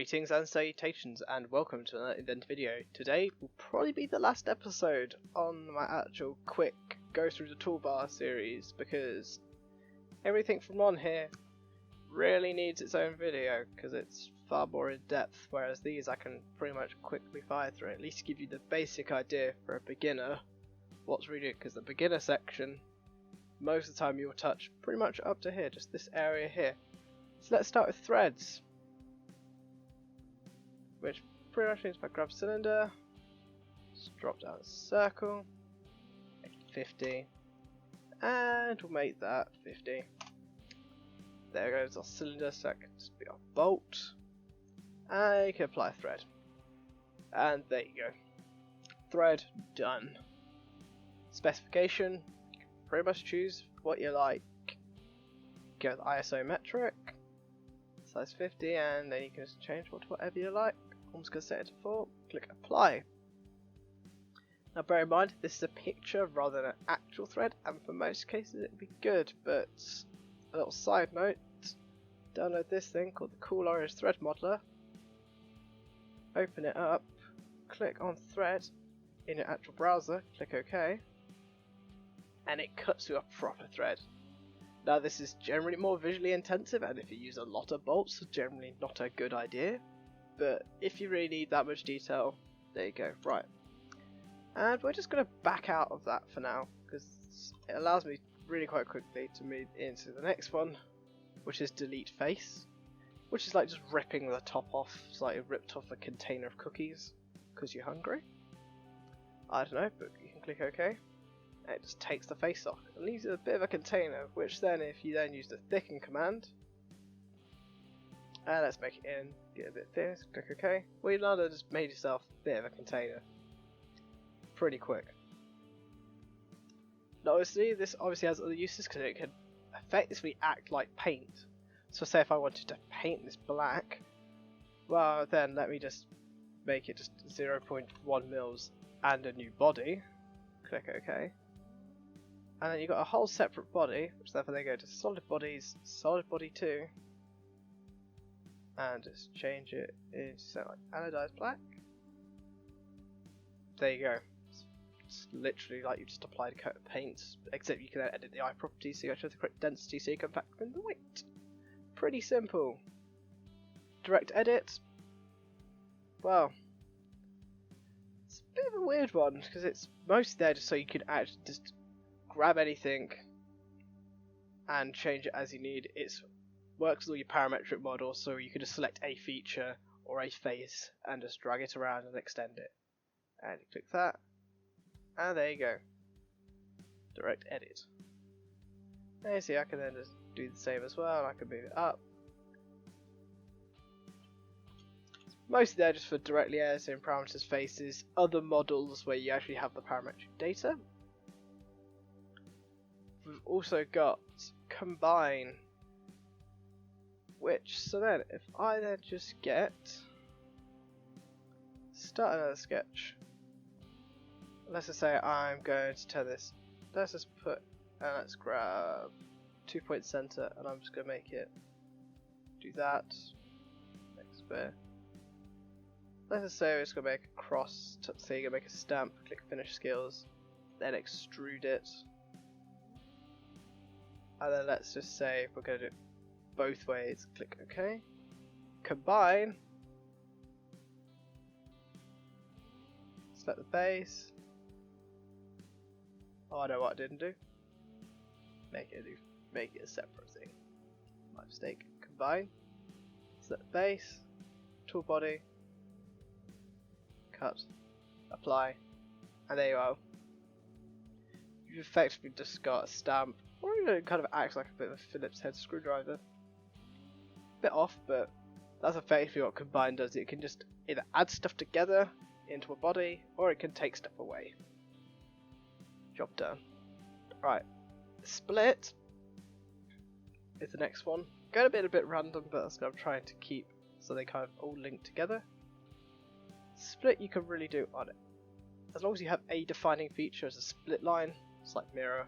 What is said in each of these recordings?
Greetings and salutations and welcome to another Inventor video. Today will probably be the last episode on my actual quick go through the toolbar series because everything from on here really needs its own video because it's far more in depth, whereas these I can pretty much quickly fire through, at least give you the basic idea for a beginner what's really it, because the beginner section most of the time you'll touch pretty much up to here, just this area here. So let's start with threads, which pretty much means if I grab cylinder, just drop down a circle, make it 50, and we'll make that 50. There goes our cylinder, so that can just be our bolt, and you can apply a thread. And there you go. Thread done. Specification, you can pretty much choose what you like. Go with isometric, size 50, and then you can just change to whatever you like. I'm just going to set it to 4, click apply. Now bear in mind, this is a picture rather than an actual thread, and for most cases it would be good, but a little side note, download this thing called the Cool Orange Thread Modeler, open it up, click on thread in your actual browser, click OK, and it cuts to a proper thread. Now this is generally more visually intensive, and if you use a lot of bolts, generally not a good idea. But if you really need that much detail, there you go. Right, and we're just going to back out of that for now because it allows me really quite quickly to move into the next one, which is delete face, which is like just ripping the top off. It's like it ripped off a container of cookies because you're hungry. I don't know, but you can click OK. And it just takes the face off and leaves a bit of a container, which then if you then use the thicken command, and let's make it in, get a bit thin, click OK. Well, you've now just made yourself a bit of a container. Pretty quick. Now obviously this obviously has other uses because it can effectively act like paint. So say if I wanted to paint this black, well then let me just make it just 0.1 mils and a new body. Click OK. And then you've got a whole separate body, which therefore they go to solid bodies, solid body 2. And just change it into something like anodized black. There you go. It's literally like you just applied a coat of paint, except you can then edit the eye properties so you actually have the correct density so you can factor in the weight. Pretty simple. Direct edit. Well, it's a bit of a weird one because it's mostly there just so you can actually just grab anything and change it as you need. It's works with all your parametric models, so you can just select a feature or a face and just drag it around and extend it. And you click that, and there you go. Direct edit. And you see I can then just do the same as well. I can move it up. It's mostly there just for directly editing parameters, faces, other models where you actually have the parametric data. We've also got combine, which, so then if I then just start another sketch, let's just say I'm going to turn this, let's just put, and let's grab 2 point center, and I'm just going to make it do that, next bit. Let's just say we're just going to make a cross, so you're going to make a stamp, click finish skills, then extrude it, and then let's just say we're going to do it both ways, click OK, combine, select the base, oh I know what I didn't do, make it a separate thing, my mistake, combine, select the base, tool body, cut, apply, and there you are. You've effectively just got a stamp, or even it kind of acts like a bit of a Phillips head screwdriver. Bit off, but that's effectively what combine does. It can just either add stuff together into a body, or it can take stuff away. Job done. Right, split is the next one. Going a bit random, but that's what I'm trying to keep so they kind of all link together. Split you can really do on it as long as you have a defining feature as a split line. It's like mirror.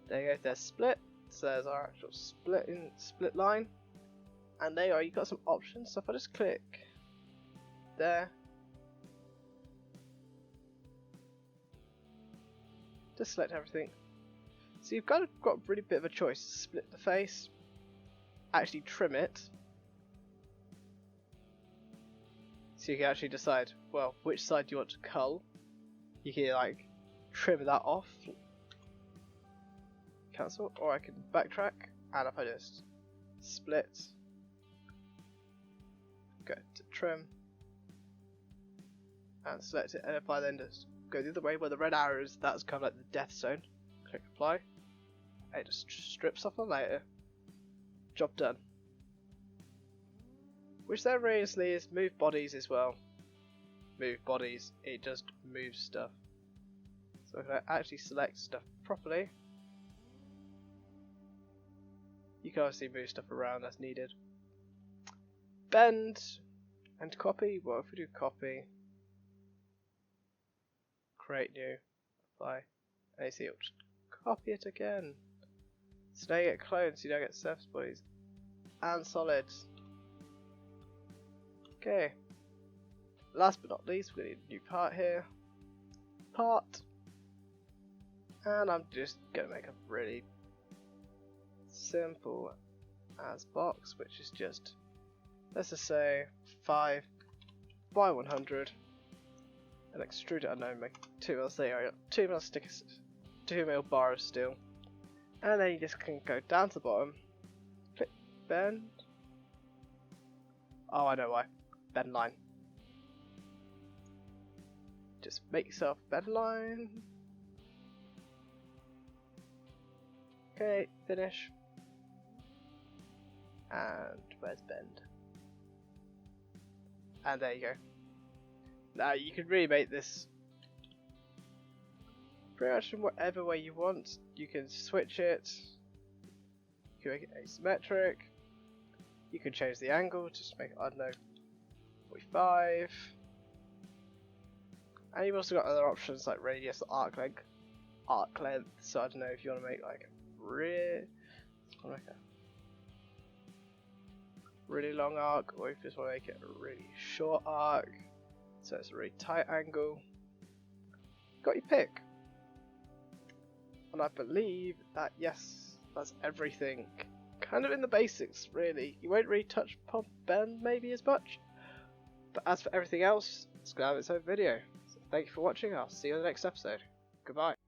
There you go. There's split. So there's our actual split line. And there you are, you've got some options. So if I just click there, just select everything. So you've got a really bit of a choice. Split the face, actually trim it. So you can actually decide, well, which side do you want to cull. You can like trim that off, cancel, or I can backtrack, and if I just split, go to trim, and select it, and if I then just go the other way where the red arrow is, that's kind of like the death zone. Click apply, and it just strips off the layer. Job done. Which there variously is move bodies as well. Move bodies, it just moves stuff. So if I actually select stuff properly, you can obviously move stuff around as needed. Bend and copy. Well, if we do copy, create new, apply, and you see it'll just copy it again. So now you get clones, you now get surface bodies and solids. Okay. Last but not least, we need a new part here. Part. And I'm just going to make a really simple as box, which is just, let's just say 5 by 100, and extrude it unknown, make 2 mil, there 2 mil stickers, 2 mil bar of steel, and then you just can go down to the bottom, click bend. Oh, I know why. Bend line. Just make yourself a bend line. Okay, finish. And where's bend? And there you go. Now you can really make this pretty much in whatever way you want. You can switch it. You can make it asymmetric. You can change the angle, just make it, I don't know, 45. And you've also got other options like radius, arc length, So I don't know if you want to make like a really long arc, or if you just want to make it a really short arc, so it's a really tight angle. Got your pick. And I believe that, yes, that's everything. Kind of in the basics, really. You won't really touch upon bend maybe as much, but as for everything else, it's going to have its own video. So thank you for watching. I'll see you in the next episode. Goodbye.